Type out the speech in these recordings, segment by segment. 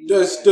Just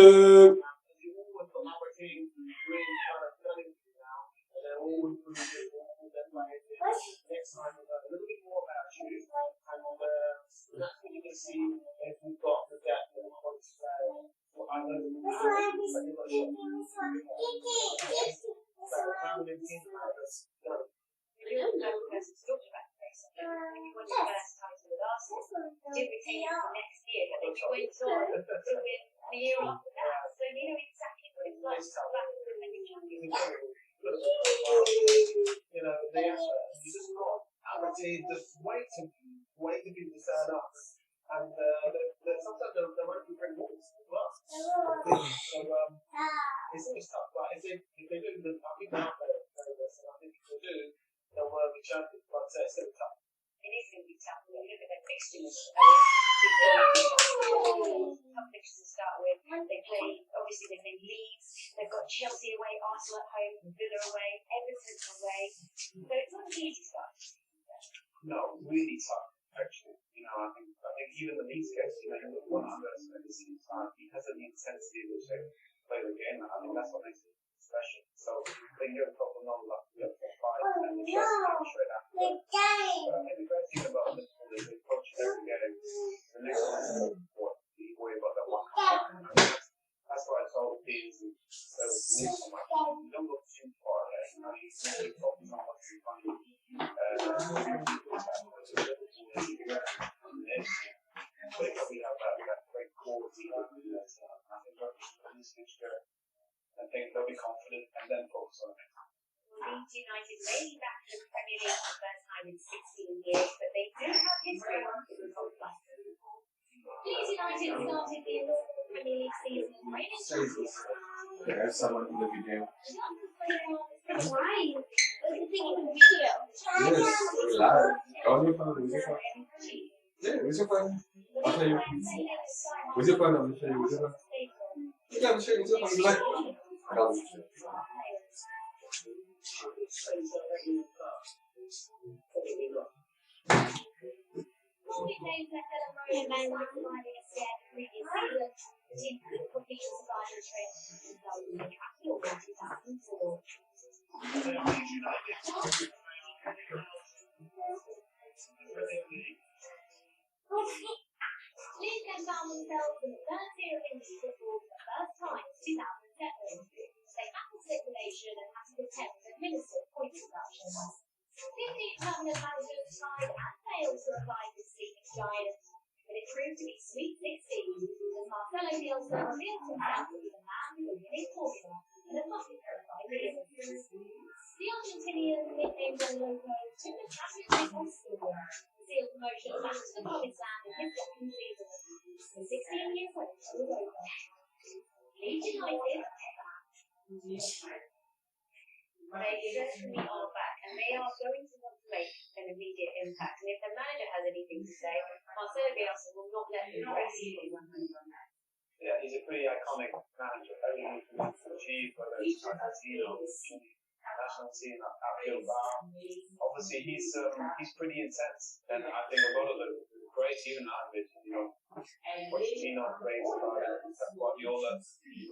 there's someone in the video. Yes, live. Only for music. Yeah, music fun. I'll show you. Music fun, I'll show you. Music fun. Yeah, I'll show you. Music fun. Like, I'll show you. Yeah, he's a pretty iconic manager. Everything he's achieved, whether it's national team, outfield bar. Obviously, he's pretty intense, and I think a lot of the great even average, Pochettino raves about it, Guardiola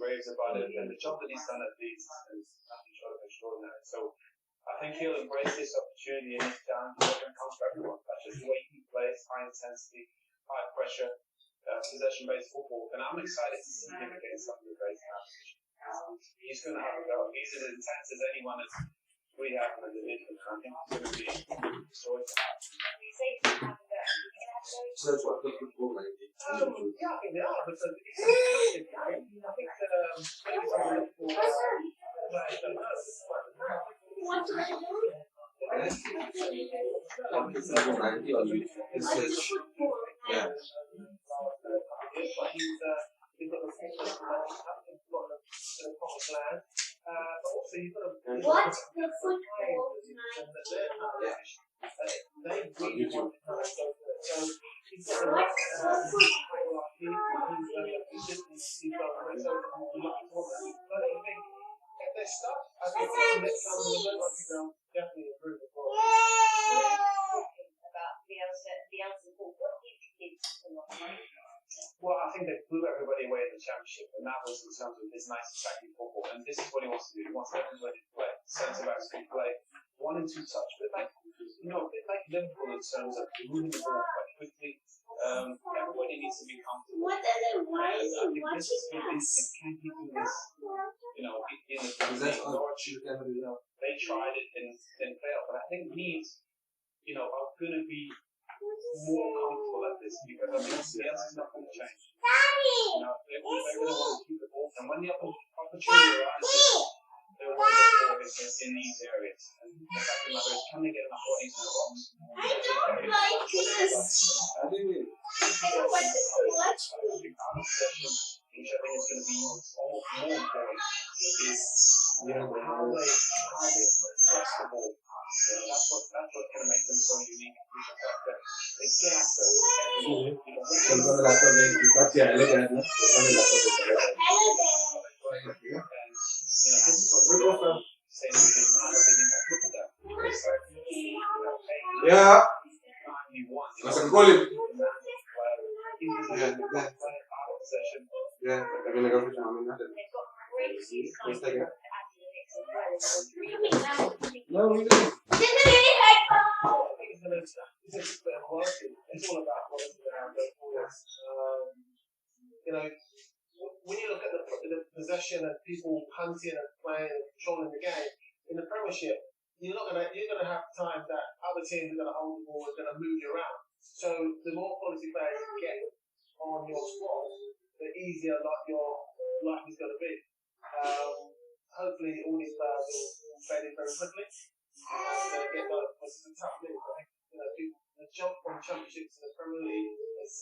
raves about it, and the job that he's done at Leeds is nothing short of extraordinary. So I think he'll embrace this opportunity and he's down to open contract for one. That's just the way he plays, high intensity, high pressure, possession-based football, and I'm excited to see him against some of the great competition. He's going to have a go. He's as intense as anyone as we have in the division. I think it's going to be destroyed. So that's what the football like. Yeah, I think they are, but I think yeah. Well, I think they blew everybody away in the championship, and that was in terms of this nice attacking football. And this is what he wants to do. He wants everybody to play. Centre backs can play 1 and 2 touch, but like a bit like Liverpool in terms of moving the ball quite quickly. Everybody needs to be comfortable. Why is it watching us? It can't keep doing this. In the Norwich, they tried it and failed, but I think Leeds, are going to be more comfortable at this because I think the else is not going to change. They're going to want to keep the ball, and when the opportunity arises, they'll want to go in these areas. And the fact of the matter is, can they get enough bodies in the box? I don't like this. I don't want this to watch me. Which I think is going to be almost more important is how they press the ball. That's what's going to make them so unique. The fact that they get after everything. This is what we're saying. Look at that. Yeah. Yeah, I'm gonna go for Tommy. No, we didn't. It's all about quality around those balls. When you look at the possession and people hunting and playing and controlling the game in the Premiership, you're gonna have times that other teams are gonna hold the ball and gonna move you around. So the more quality players you get on your squad, the easier your life is gonna be. Hopefully all these players will fade in very quickly and get those. It's a tough league. I think the jump from championships to the Premier League is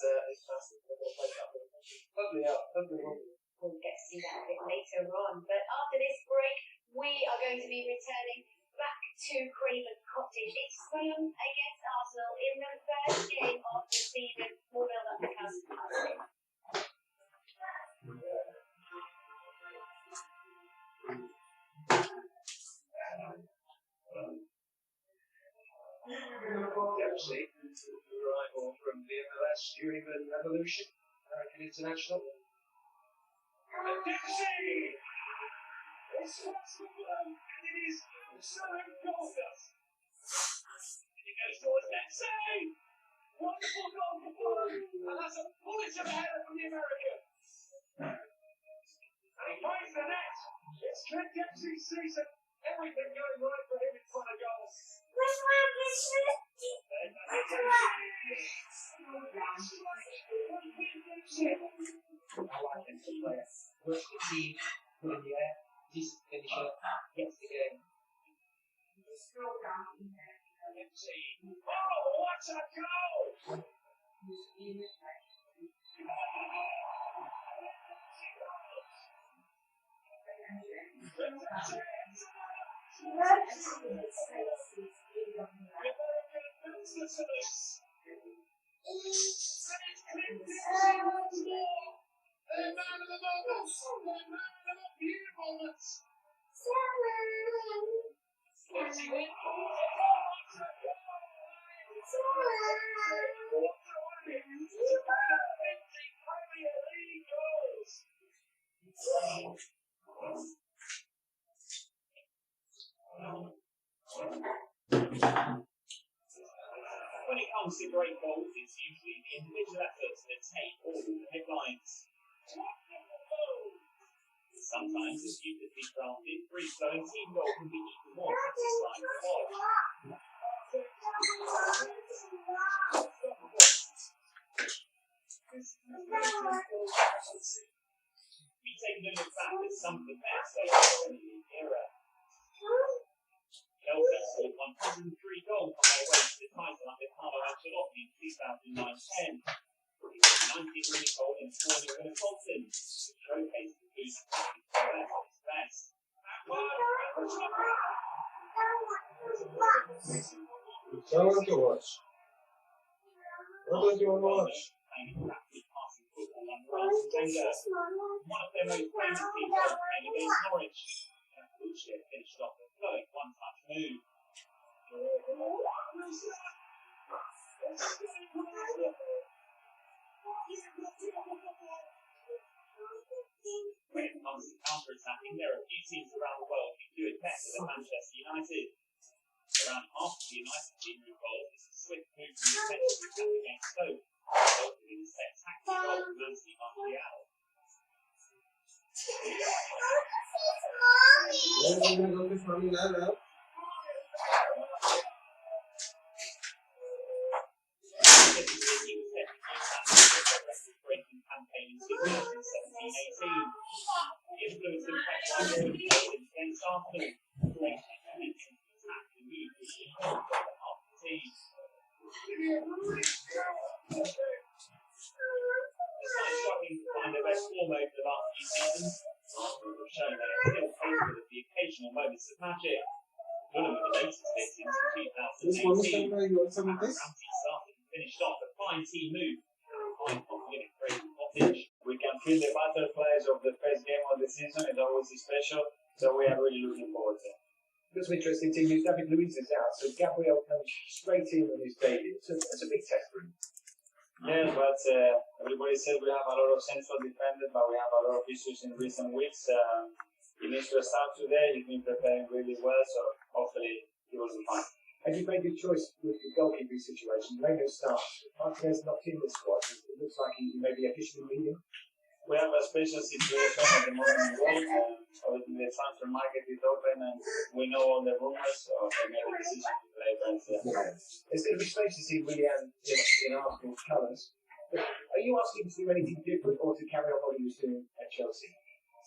massive. Hopefully We'll get to see that a bit later on. But after this break, we are going to be returning back to Craven Cottage. It's Fulham against Arsenal in the first game of the season. We'll build up the house. Actually, the arrival from the MLS during the Revolution, American International. Dixie! It's Fulham, and it is so gorgeous. He goes towards Dixie! Wonderful goal for Fulham, and that's a bullet to the head from the American. And he finds the net. It's Trent Dixie's season. Everything going right for him in front of goal. I like him to play. Works the team, good in the air, decent finisher, gets the game. Oh, what a goal! When it comes to great goals, it's usually the individual efforts that take all the headlines. Sometimes it's beautifully crafted, free-flowing team goal can be even more satisfying to watch. We take a look back at some of the best players in the era. Chelsea scored 103 goals on their way to the title under Carlo Ancelotti in 2009-10. 19-minute goal in 4-0 in Fulham, which showcased the key at its best. Tell them to watch. What don't you want to watch? One of their most famous teams playing against Norwich. Wilshere finished off a flowing one-touch move. think there are a few teams around the world who do it better than Manchester United. Around half of the United team involved is a swift move from defence to attack against Stoke, resulting in a spectacular goal from Anthony Martial. Breaking campaign in 2017-18. The influence of Pep Guardiola against Arsenal late into attack and move was half the team. Despite struggling to find their best form over the last few seasons, Arsenal have shown they are still capable of the occasional moments of magic. Fulham were the latest victims in 2018. Ramsey started and finished off a fine team move. We can feel the butterflies of the first game of the season. It's always special, so we are really looking forward to it. Got some interesting team news. David Luiz is out, so Gabriel comes straight in on his debut. It's a big test for him. Yeah, but everybody says we have a lot of central defenders, but we have a lot of issues in recent weeks. He needs to start today. He's been preparing really well, so hopefully he will be fine. And you've made a good choice with the goalkeeping situation. Leno starts. Martinez not in the squad. It looks like he may be officially leaving. We have a special situation at the moment in the world. Obviously, the transfer market is open, and we know all the rumors, so we made a decision to play. But It's going to be strange to see Willian in Arsenal's colours. Are you asking to do anything different or to carry on what he was doing at Chelsea?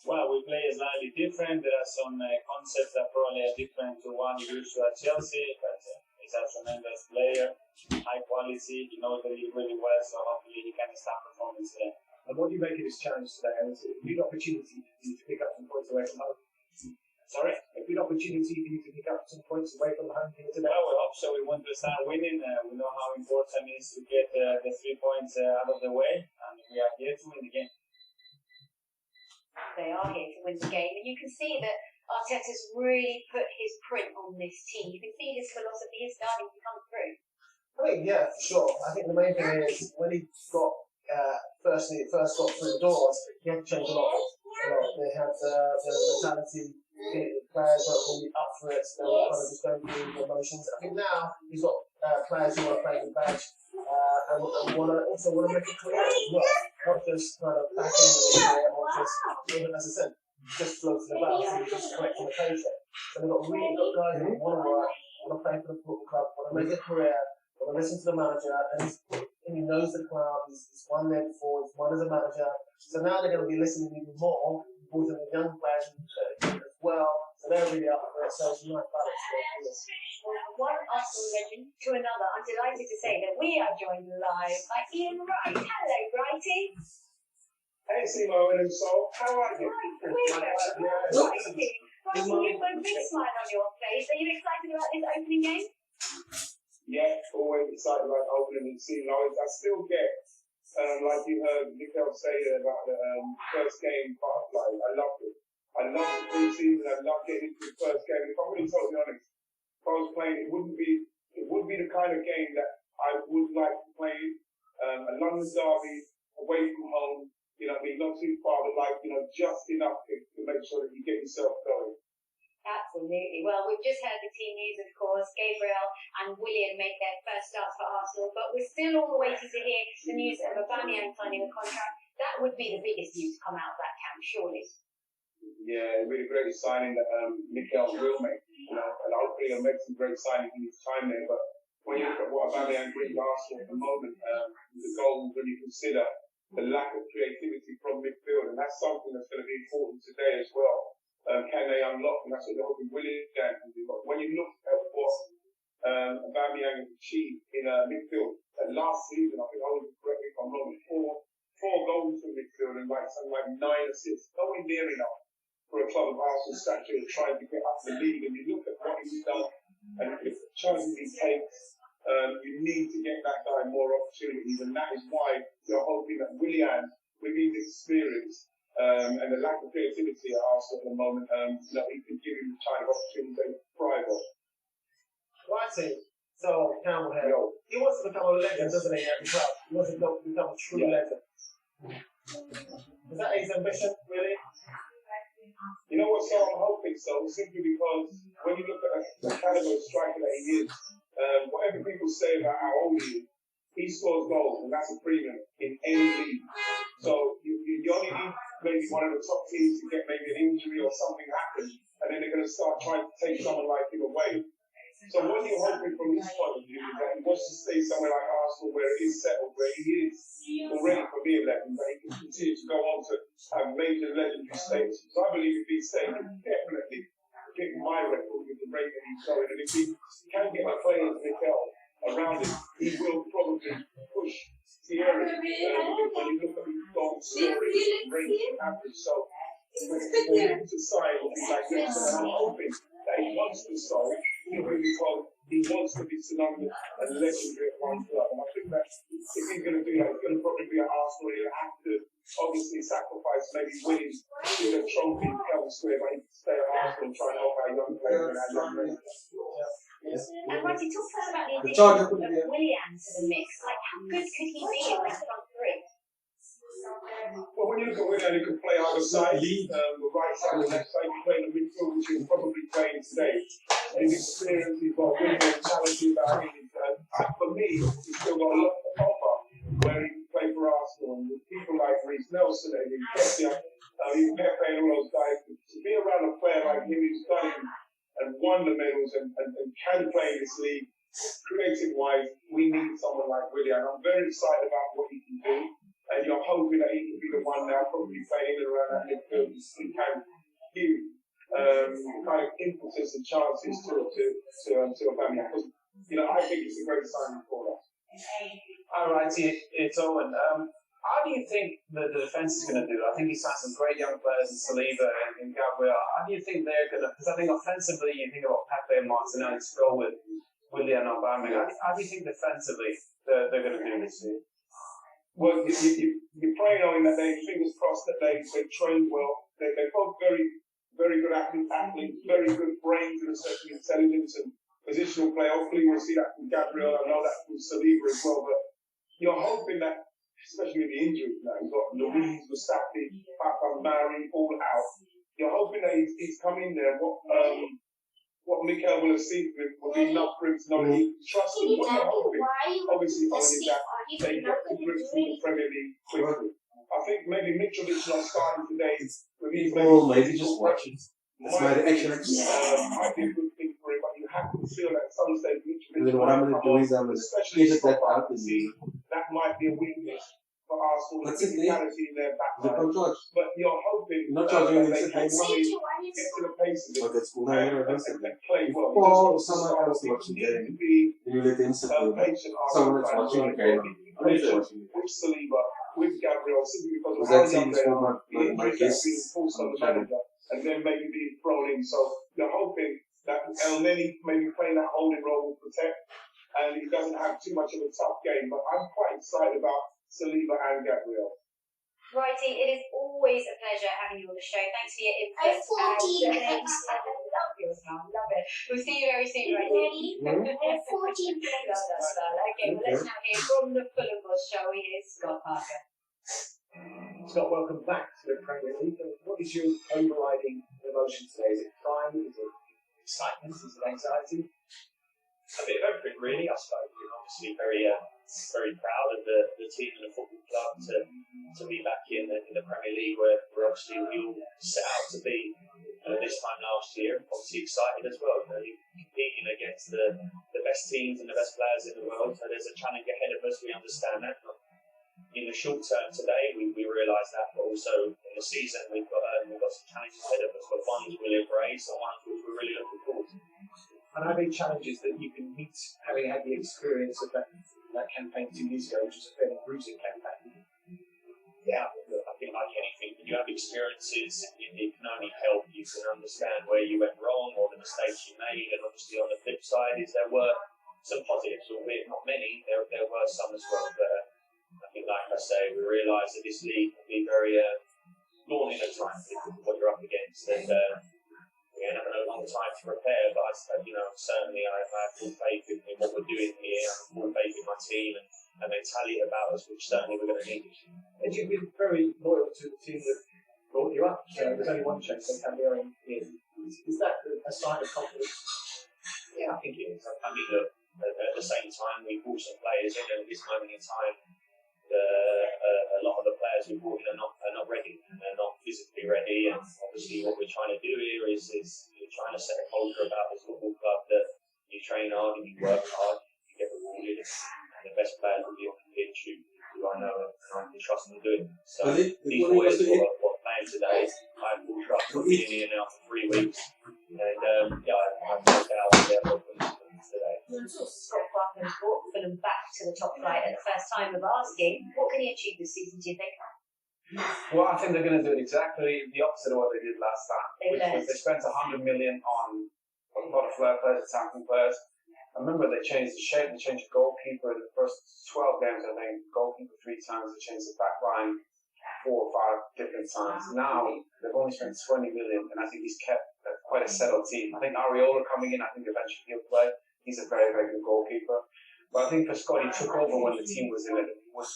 Well, we play slightly different. There are some concepts that probably are different to one we used to at Chelsea, but he's a tremendous player, high quality. He knows the league really well, so hopefully he can start performing today. And what do you make of this challenge today? And it's a good opportunity for you to pick up some points away from home. Sorry? A good opportunity for you to pick up some points away from home here today. Well, we hope so. We want to start winning. We know how important it is to get the 3 points out of the way, and we are here to win the game. They are here to win the game, and you can see that Arteta's really put his print on this team. You can see his philosophy is starting to come through. I think, yeah, for sure. I think the main thing is when he got first got through the doors, he had to change a lot. They had the mentality, the players weren't really up for it, they were kind of just going through the emotions. I think now he's got players who want to play the badge and also want to make a career as well. Not just kind of back end of the career or just, even as I said, just floating about and just collecting a paycheck. So they've got really good guys who want to work, want to play for the football club, want to make a career, want to listen to the manager, and he knows the club, he's won there before, he's won as a manager. So now they're going to be listening even more, supporting the young players as well. So they're really up for it, so it's a nice balance. One Arsenal legend to another. I'm delighted to say that we are joined live by Ian Wright. Hello, Wrighty. Hey, Simo and Soul, how are you? Wrighty, you've got a big smile on your face. Are you excited about this opening game? Yeah, always excited about opening the season. I still get, like you heard Mikel say about the first game butterfly. I loved it. I love the pre-season. I love getting into the first game. If I'm really totally honest, if I was playing, it wouldn't be the kind of game that I would like to play. A London derby, away from home. You know what I mean? Not too far, but like, just enough to make sure that you get yourself going. Absolutely. Well, we've just heard the team news, of course. Gabriel and Willian make their first starts for Arsenal, but we're still all waiting to hear the news of Aubameyang signing a contract. That would be the biggest news to come out of that camp, surely. Yeah, really great signing that Mikel will make, and hopefully he'll make some great signings in his time there. But when you look at what Aubameyang brings Arsenal at the moment, the goals, when you consider the lack of creativity from midfield, and that's something that's going to be important today as well. Can they unlock? And that's what they're hoping Willian can do. But when you look at what Aubameyang has achieved in midfield, last season, I think I was correct if I'm wrong, four goals from midfield and something like 9 assists, nowhere near enough for a club of Arsenal stature trying to get up the league. And you look at what he's done and the chances he takes, you need to get that guy more opportunities, and that is why you're hoping that Willian, with his experience and the lack of creativity at Arsenal at the moment, that he can give him the kind of opportunity to thrive on. Righty. So, Campbell here. He wants to become a legend, doesn't he, at the club? He wants to become a true legend. Is that his ambition, really? You know what, so I'm hoping so, simply because when you look at the caliber of striker that he is, whatever people say about how old he scores goals, and that's a premium in any league. So you only need maybe one of the top teams to get maybe an injury or something happen, and then they're going to start trying to take someone like him away. So what you're hoping from his point of view is that he wants to stay somewhere like Arsenal where it is settled, where he is already for me a legend, but he can continue to go on to have major legendary status. So I believe if he stays, he can definitely pick my record with the rate that he's going. And if he can get a player as Mikel around him, he will probably push Thierry when you look at his goal scoring rate and average. So for him to sign will be like this, and I'm hoping that he wants to sign simply because he wants to be synonymous and legendary at one club. And I think that if he's going to do that, it's going to probably be at Arsenal. He'll have to obviously sacrifice maybe winning the trophy elsewhere, but he can stay at Arsenal and try and help our young players and our young players. And Marty, talk to us about the addition of Willian to the mix. Like, how good could he be in that front three? Well, when you look at Willian, he can play either side, the right side, the left side, he can play in the midfield, which he's probably playing today. His experience, he's got a winning mentality about him. For me, he's still got a lot to offer where he can play for Arsenal. And with people like Reece Nelson and even Pepe and all those guys, to be around a player like him who's done it and won the medals and can play in this league, creative-wise, we need someone like Willian. I'm very excited about what he can do. And you're hoping that he can be the one now, probably playing in around that midfield, who can give kind of impetus and chances to a family. Because, I think it's a great signing for us. All right, it's Owen. How do you think the defence is going to do? I think he signed some great young players in Saliba and Gabriel. How do you think they're going to? Because I think offensively, you think about Pepe and Martinelli to go with Willian and Aubameyang. How do you think defensively they're going to do this year? Well, you're praying on that fingers crossed that they train well. They're both very, very good athletes, very good brains and a certain intelligence and positional play. Hopefully we'll see that from Gabriel. I know that from Saliba as well. But you're hoping that, especially with the injuries now, you've got Louise, Mustafi, Papa, Mari, all out. You're hoping that he's come in there. What Mikel will have seen from him will be enough for him to know that he can trust him. What you're hoping, obviously, Owen, is that they get to grips with the Premier League quickly. I think maybe Mitrovic not starting today with his maybe just watch it. might be a good thing for him, but you have to feel that at some stage Mitrovic, And then what I'm going to do is I'm going to edit that out and that might be a weakness for Arsenal, the physicality in their back line. But you're hoping not that charging they can get to the pace of it and play well. Or someone else watching the You need game. to be You let them sit there. patient. Someone that's watching the game. With Saliba, with Gabriel, simply because of Was how that young team they for are, the my injuries that guess? have been forced on the manager, and then maybe being thrown in. So you're hoping that El Neni maybe playing that holding role will protect, and he doesn't have too much of a tough game. But I'm quite excited about Saliba and Gabriel. Righty, it is always a pleasure having you on the show. Thanks for your input. I love your smile, love it. We'll see you very soon, right? Ready? 14 players. Love that style. Okay, well, let's now hear from the Fulham boss, shall we? Here's Scott Parker. Scott, welcome back to the Premier League. What is your overriding emotion today? Is it pride? Is it excitement? Is it anxiety? A bit of everything, really, I suppose. We're obviously very proud of the team and the football club to be back in the Premier League, where obviously we all set out to be this time last year. Obviously excited as well. You're competing against the best teams and the best players in the world, so there's a challenge ahead of us. We understand that. In the short term today, we realise that, but also in the season we've got some challenges ahead of us. But ones we'll embrace, and ones which we're really looking forward to. And are there challenges that you can meet, having had the experience of that campaign 2 years ago, which was a fairly bruising campaign? Yeah, I think like anything, when you have experiences, it can only help you to understand where you went wrong or the mistakes you made. And obviously on the flip side is there were some positives, albeit not many, there were some as well. But I think, like I say, we realised that this league can be very daunting at times, what you're up against. And we end up having a long time to prepare, but certainly I have full faith in what we're doing here. I have full faith in my team and mentality about us, which certainly we're going to need. And you've been very loyal to the team that brought you up. So there's only one change they can be in. Is that a sign of confidence? Yeah, I think it is. I mean, look, at the same time, we brought some players in, and at this moment in time, a lot of the players we brought in are not ready. They're not physically ready, and obviously what we're trying to do here is we're trying to set a culture about this football club that you train hard and you work hard, you get rewarded, and the best players will be on the pitch who I know and I can trust them doing. So these boys who are playing today, I have full trust. I've been in here now for 3 weeks, and I've no doubt they're confident today. Scott Parker's brought Fulham back to the top flight at the first time of asking, what can he achieve this season, do you think? Well, I think they're going to do exactly the opposite of what they did last time, which was they spent 100 million on a lot of flair players, attacking players. I remember they changed the shape, they changed the goalkeeper in the first 12 games, I think. Goalkeeper 3 times, they changed the back line 4 or 5 different times. Now, they've only spent 20 million, and I think he's kept quite a settled team. I think Areola coming in, I think eventually he'll play. He's a very, very good goalkeeper. But I think for Scott, he took over when the team was in it. Was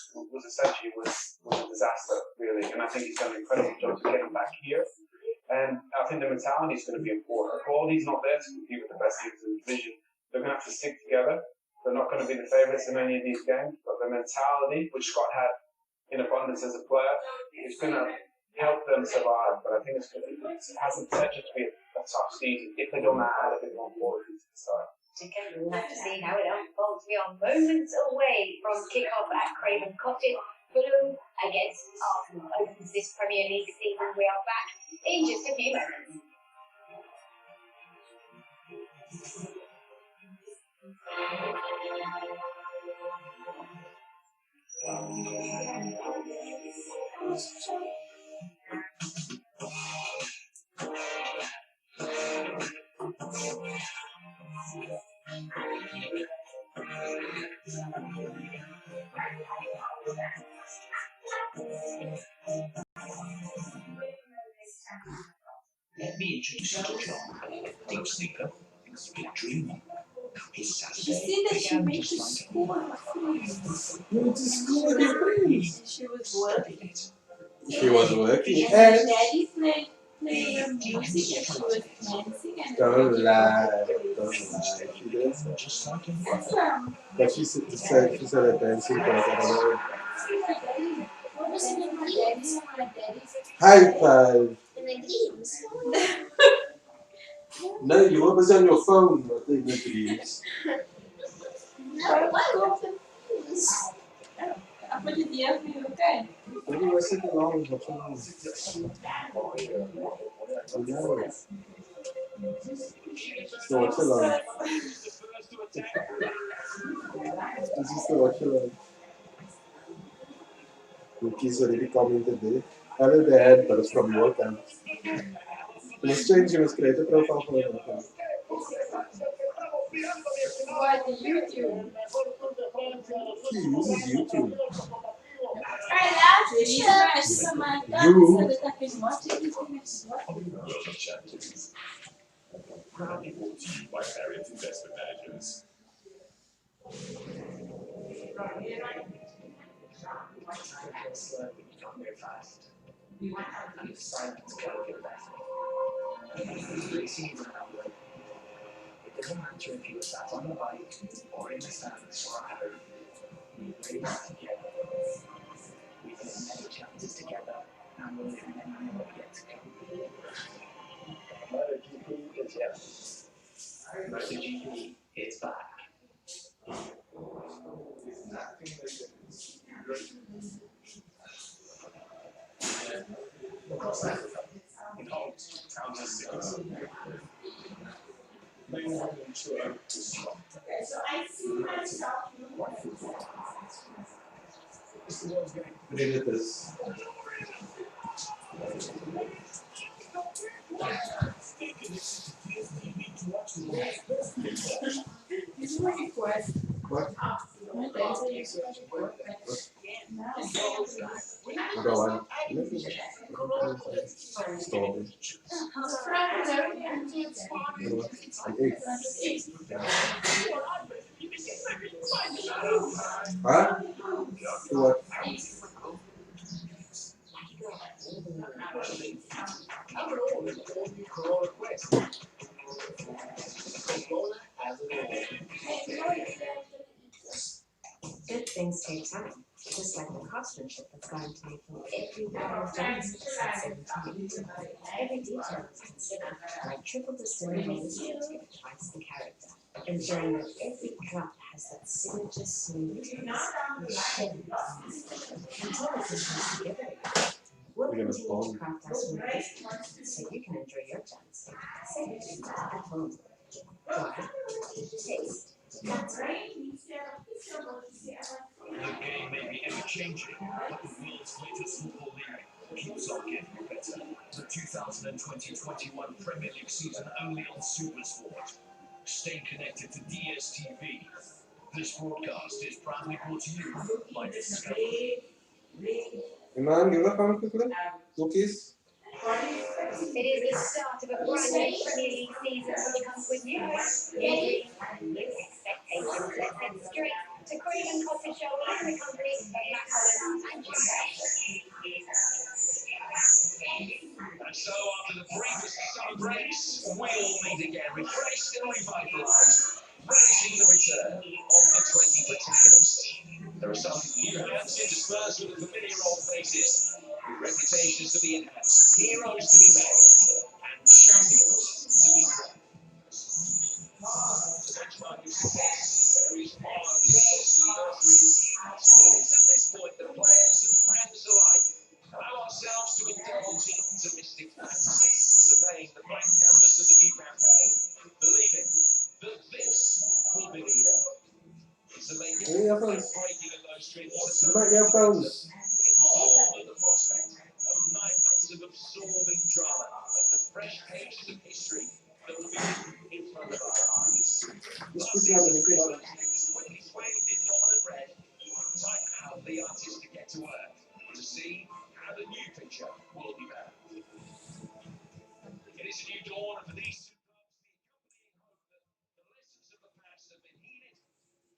essentially a disaster, really. And I think he's done an incredible job to get him back here. And I think the mentality is going to be important. Quality's not there to compete with the best teams in the division. They're going to have to stick together. They're not going to be the favourites in any of these games. But the mentality, which Scott had in abundance as a player, is going to help them survive. But I think it has the potential to be a tough season if they don't add a bit more quality to the start. Okay, we'll have to see how it unfolds. We are moments away from kick-off at Craven Cottage. Fulham against Arsenal opens this Premier League season. We are back in just a few moments. Let me introduce you to John, deep sleeper, big dreamer. His Saturday began just like any other. You went to school with your friends. She was working. She was working. And daddy played music and she was dancing and Don't lie. She did. Just like any that's other. But she said that dancing part, I don't know. what was it in my daddy's High five. in the games? No, you were busy on your phone. What they need to use. No, what? Go off the news. I put it here for you, okay? Maybe we're sitting along watching so watch along. This is the watch along. Cookie's already commented there. Hello Dad, but it's from your account. You must change, you must create a profile for your account. Why the YouTube? He uses YouTube. I love to share some my You. so that I can watch it. Chapters. Proudly brought to you by Harriet Investment Managers. We went out and silence calculated. Racing is around way. It doesn't matter if you were sat on a bike or in the stands or at home. We race together. We've lived many chapters together and we'll live many more yet to come. MotoGP is here. MotoGP is back. Across Africa, in Holt, town to cities. Main Island tour was strong. Okay, so I see myself. It's the world's game. Read it this. This is my request. What? My dad's a request. Go on. Stop. Huh? What? craftsmanship that's gone into making every pair of jeans since 1780. Every detail is considered, like triple distilled manuscript to give it twice the character, ensuring that every cut has that signature smooth taste and shade until it comes together again. We'll continue to craft our smooth taste so you can enjoy your gems safe at home. Dry, taste, that's right. The game may be ever-changing, but the world's latest football league keeps on getting better. The 2020-21 Premier League season only on SuperSport. Stay connected to DSTV. This broadcast is proudly brought to you by Discovery. Iman, give a count quickly. Cookies. It is the start of a brand new Premier League season, which comes with new hopes, new dreams, and new expectations. Let's head straight to Craven Cottage, shall we, in the company of Matt Collins and Jim Cash. And so, after the briefest summer breaks, we all meet again, refreshed and revitalised, relishing the return of the 20 protagonists. There are some new hands interspersed with the familiar old faces, with reputations to be enhanced, heroes to be made, and champions to be crowned. The benchmark of success varies wildly across the universities. It's at this point that players and fans alike allow ourselves to indulge in optimistic fantasy, surveying the blank canvas of the new campaign, believing that this will be the year. It's the making and breaking of those dreams that informed of the prospect of 9 months of absorbing drama, of the fresh pages of history that will be written in front of our eyes. Last season's Christmas was quickly swathed in dominant red. Time now for the artists to get to work, to see how the new picture will be bound. It is a new dawn, and for these two clubs, the accompanying hope that the lessons of the past have been heeded,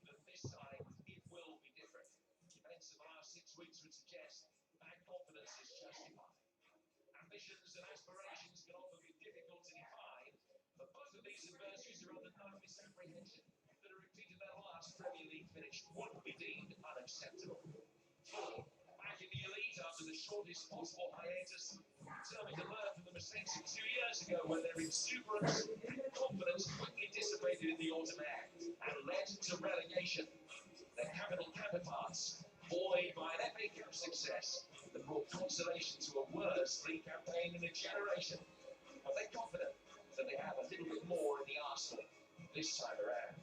that this time it will be different. Events of the last 6 weeks would suggest that confidence is justified. Ambitions and aspirations can often be difficult to define, but both of these adversaries are under no misapprehension that a repeat of their last Premier League finish would be deemed unacceptable. Fulham, back in the elite after the shortest possible hiatus, determined to learn from the mistakes of 2 years ago when their exuberance and confidence quickly dissipated in the autumn air and led to relegation. Their capital counterparts, buoyed by an FA Cup success that brought consolation to a worst league campaign in a generation, but they're confident that they have a little bit more in the arsenal this time around.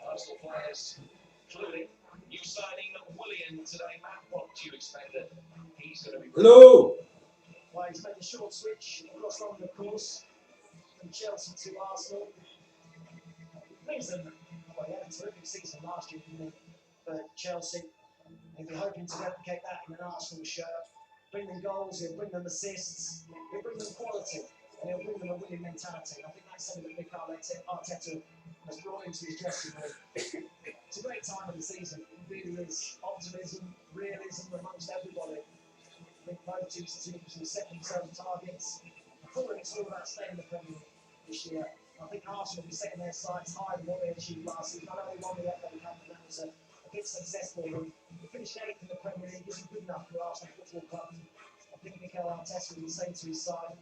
Arsenal players, including new signing Willian today. Matt, what do you expect that he's going to be? Hello. Well, he's made a short switch across London, of course, from Chelsea to Arsenal. Brings them, well, he had a terrific season last year, didn't he, for Chelsea. He'll be hoping to replicate that in an Arsenal shirt. Bring them goals, he'll bring them assists, he'll bring them quality, and he'll bring them a winning mentality. I think that's something that Mikel Arteta has brought into his dressing room. It's a great time of the season. It really is. Optimism, realism amongst everybody. I think both teams will set themselves targets. For them, it's all about staying in the Premier League this year. I think Arsenal will be setting their sights higher than what they achieved last season. I know they won the FA Cup, and that was a bit successful. And to finish 8th in the Premier League isn't good enough for Arsenal Football Club. I think Mikel Arteta will be saying to his side,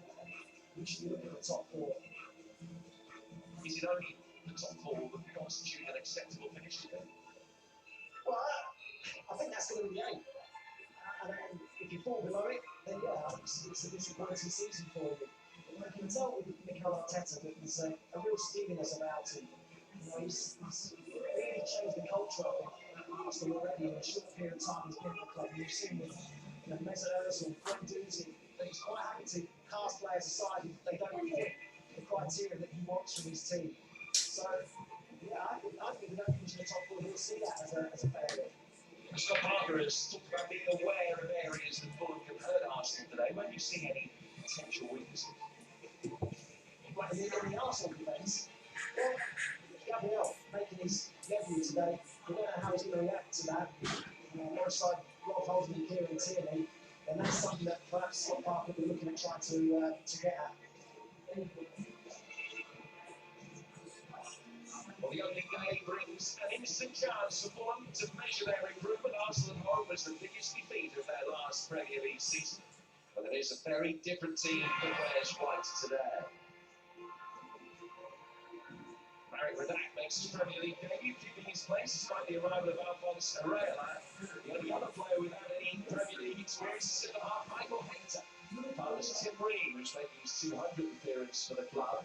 we should be looking at the top 4. Is it only the top 4 that constitute an acceptable finish to them? Well, I think that's going to be the aim. And then if you fall below it, then yeah, it's a disappointing season for you. But you can tell with Mikel Arteta that there's a real steeliness about him. You know, he's really changed the culture of Arsenal already in a short period of time he's been at the club. And you've seen with Mesut Ozil, Guendouzi, that he's quite happy to cast players aside if they don't fit the criteria that he wants from his team. So, yeah, I think if we don't finish in the top 4, we'll see that as a failure. Scott Parker has talked about being aware of areas that Fulham can hurt Arsenal today. Won't you see any potential weaknesses? Right, in the Arsenal defence, well, Gabriel making his debut today, we don't know how he's going to react to that. Alongside Rob Holding and Kieran Tierney, and that's something that perhaps Scott Parker will be looking at trying to get at. Well, The opening day brings an instant chance for Fulham to measure their improvement. Arsenal at home was the biggest defeat of their last Premier League season. But it is a very different team that wears white today. Marek Redak makes his Premier League debut, keeping his place despite the arrival of Alphonse Areola. The only other player without any Premier League experience is centre half Michael Hector. Partners Tim Reed, who's making his 200th appearance for the club.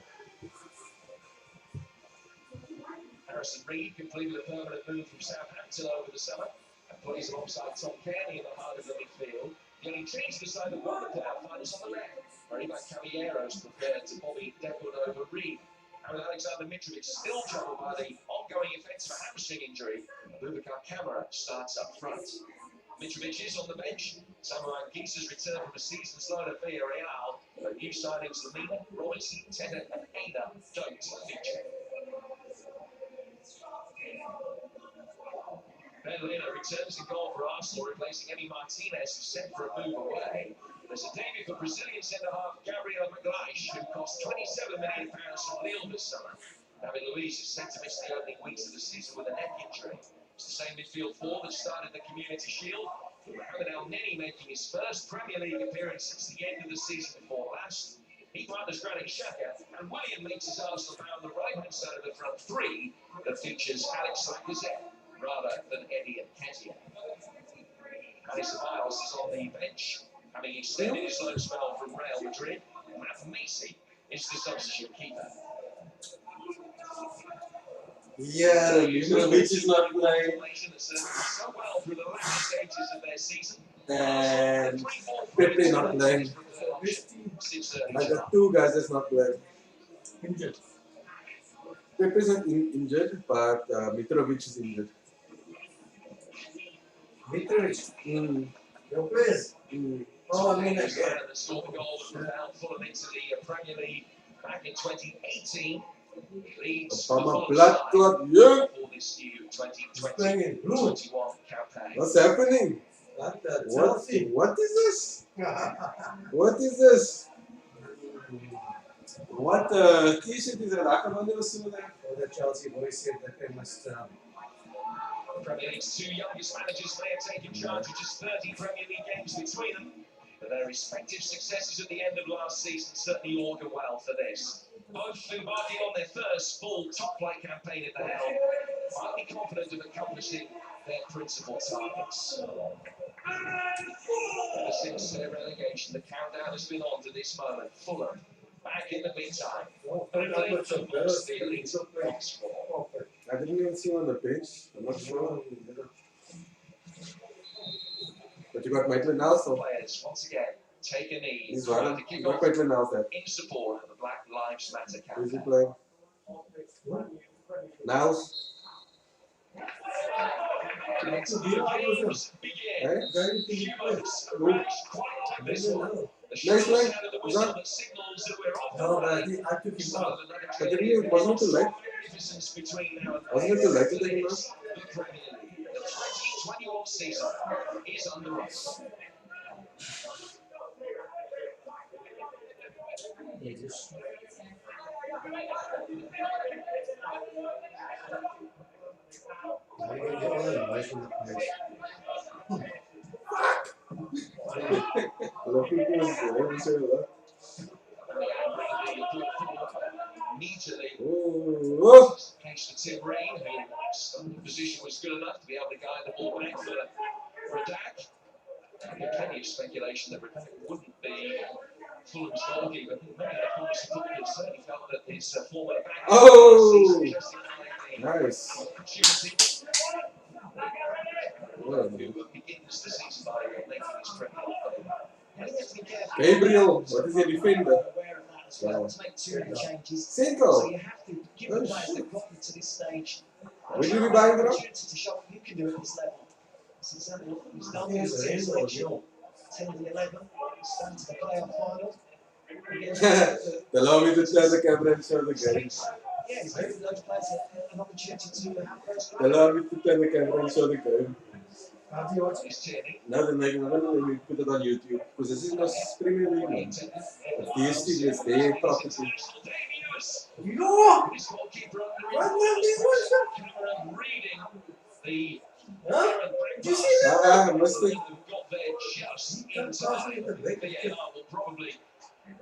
Harrison Reed completed a permanent move from Southampton over the summer and plays alongside Tom Kearney in the heart of the midfield. The only change to the side that won the playoff finals on the left, where Ivan Caballeros preferred to Bobby Deckwood over Reed. And with Alexander Mitrovic still troubled by the ongoing effects of a hamstring injury, Abubakar Kamara starts up front. Mitrovic is on the bench. Samuel Anguissa's return from a season's loan at Villarreal, but new signings Lamina, Robinson, Tennant and Ada don't feature. Ben Leno returns in goal for Arsenal, replacing Emi Martinez, who's sent for a move away. There's a debut for Brazilian centre-half Gabriel Magalhaes, who cost £27 million from Lille this summer. David Luiz is set to miss the opening weeks of the season with a neck injury. It's the same midfield four that started the Community Shield, with Mohamed El Neni making his first Premier League appearance since the end of the season before last. He partners Granit Xhaka, and William makes his Arsenal bound the right-hand side of the front three that features Alex Lacazette rather than Eddie Nketiah. Alex Miles is on the bench, having extended his loan spell from Real Madrid. Matt Macy is the substitute keeper. Yeah, Mitrovic is not playing. So well through the latter stages of their season. And Pepe not playing. I got two guys that's not playing. Injured. Pepe is not injured, but Mitrovic is injured. Mitrovic. Your players. Oh, I mean, again. Scored the goal that propelled Fulham into the Premier League back in 2018. Leeds Obama blood clot, yeah. for this new 2020-21 campaign. What's happening? What is this? What is this? What t-shirt is that? I can only assume that. The Chelsea boys said that they must. Premier League's two youngest managers may have taken charge with just 30 Premier League games between them, but their respective successes at the end of last season certainly augur well for this. Both embarking on their first full top-flight campaign at the helm, highly confident of accomplishing their principal targets. Ever since their relegation, the countdown has been on to this moment. Fulham, back in the big time. I didn't even see him on the bench. I'm not sure. But you got Maitland-Niles though. Players once again take a knee. He's right. You got Maitland-Niles there. In support of the Black Lives Matter campaign. Who's he playing? Niles. Games begin. Nice leg. Was that? No, I took him out. But it wasn't too late. Wasn't it too late to take him out? The 2021 season is under us. Immediately, thanks to Tim Rain, whose position was good enough to be able to guide the ball back for Redak. There plenty of speculation that Redak wouldn't be Fulham's goalkeeper. Many of the Fulham supporters certainly felt that his former back nice. Who begins the season by making his Premier Gabriel, what is he defender? To make two changes. Central. So you have to give the players they've got to this stage. Where did we buy him from? To show what you can do at this level. It's exactly what he's done with his team's original 10 of the 11. Stand to the playoff final. Allow me to tell the camera and show the game. Yeah, he's given those players an opportunity to have first grade. Allow me to tell the camera and show the game. How do you watch it? No, then I'm going to put it on YouTube because this is my Premier League. DSTV is their property. nervous. No! His goalkeeper What under camera reading the errant Did you pass. see Ah, mistake. Got there just in time. VAR will probably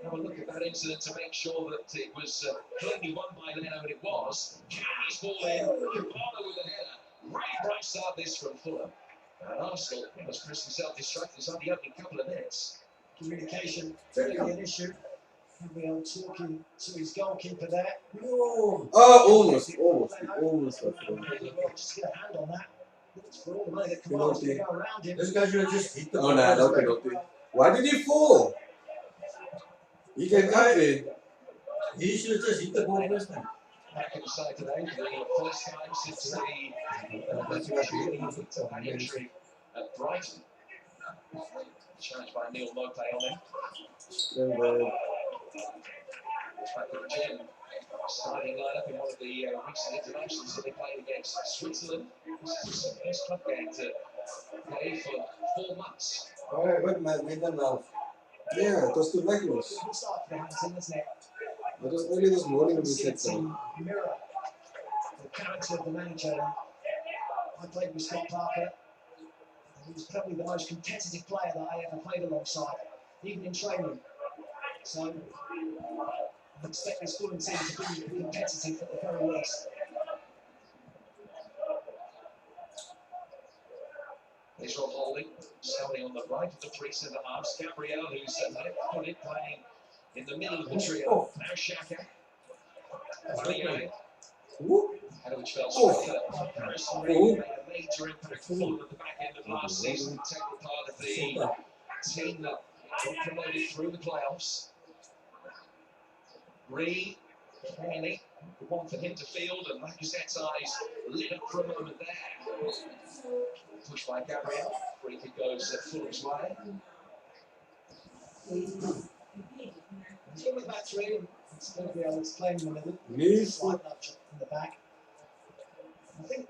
have a look at that incident to make sure that it was clearly won by Leno, and it was. Carries ball in, Cabana with a header. Really bright start this from Fulham. And Arsenal has pressed himself distracted inside the opening couple of minutes. Communication clearly an issue. Gabriel talking to his goalkeeper there. Oh, almost. Well, just get a hand on that. It's for all the money that Kamara's going to go around him. This guy should have just hit the ball. Oh, no, no penalty. Why did he fall? He can cut it. He should have just hit the ball first time. Back inside today for the first time since the injury at Brighton. Challenged by Neil Mopay on him. Back at the gym. Starting lineup in one of the recent internationals that they played against Switzerland. This is the first club game to play for 4 months. Alright, what man made that now? Yeah, it was too lucky. Good start for the Hampton, isn't it? It was early this morning when we said so. Mirror the character of the manager. I played with Scott Parker. He was probably the most competitive player that I ever played alongside, even in training. So I expect this Fulham team to be competitive at the very least. Here's Rob Holding, starting on the right of the three centre halves. Gabriel, who's left-footed, playing in the middle of the trio. Now Xhaka. Which fell straight up. Harrison Reed made a major impact for Fulham at the back end of last season. Integral part of the team that got promoted through the playoffs. Reed, Kenny, the one for him to field, and Lacazette's eyes lit up for a moment there. Pushed by Gabriel. Free kick goes Fulham's way. He's got the back three, and it's going to be able to play in the middle. Slight nudge in the back. I think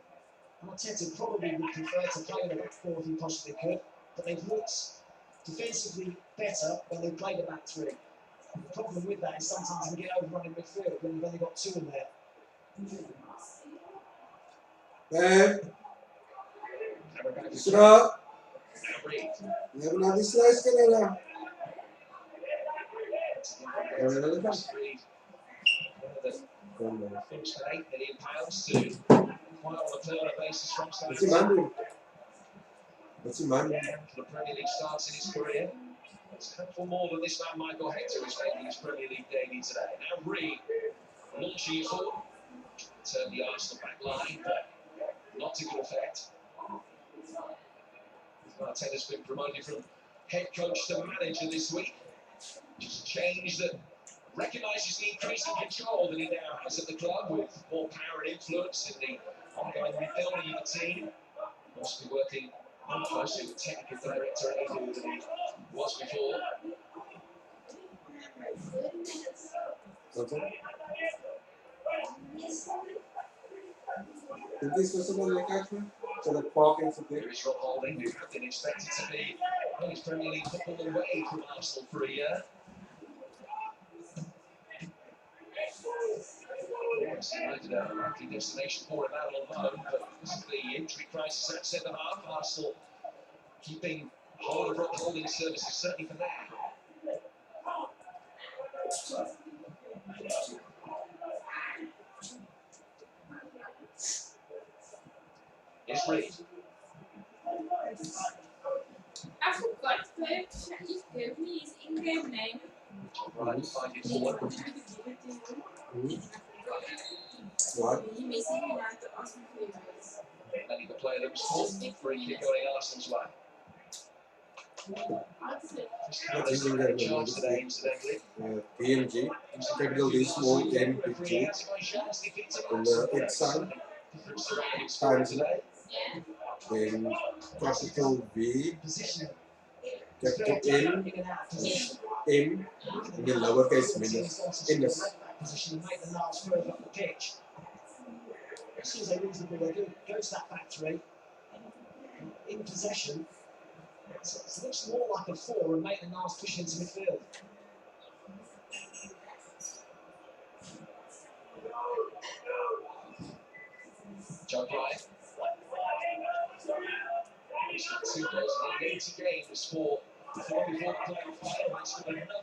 Arteta probably would prefer to play in the back four if he possibly could, but they've looked defensively better when they played the back three. The problem with that is sometimes you can get overrun in midfield when you've only got two in there. Isra. You have another slice, Canela. Have another one. Fulham's spent £8 million to acquire on a permanent basis from Southampton. What's your man? The Premier League starts in his career. It's a couple more than this man Michael Hector is making his Premier League debut today. Now Reed launching it forward. Turned the Arsenal back line, but not to good effect. Arteta's been promoted from head coach to manager this week. Just a change that recognises the increasing control that he now has at the club, with more power and influence in the ongoing rebuilding of the team. Must be working more closely with technical director Edu than he was before. Is this possible like action? So that parking is okay. Here is Rob Holding, who had been expected to be on his Premier League football away from Arsenal for a year. United a likely destination for him out on loan, but this is the injury crisis at centre half. Arsenal keeping hold of Rob Holding's services, certainly for now. Here's Reed. I forgot to give me his in-game name. Right, find it forward. What? He missing United Arsenal favorites. Many the player that was caught. Free kick going Arsenal's way. What's in there? Chance today, incidentally. PMG. Capital D, small M, big G. On the X side. Times it. Then capital V. Capital N. M. And then lowercase minus. Minus. Position and make the last further up the pitch. As soon as they lose the ball, they go to that back three. In possession, it looks more like a four and make the Niles push into midfield. Joe Bryant. He's got 2 goals in 80 games for Fulham before the playoff final. That's another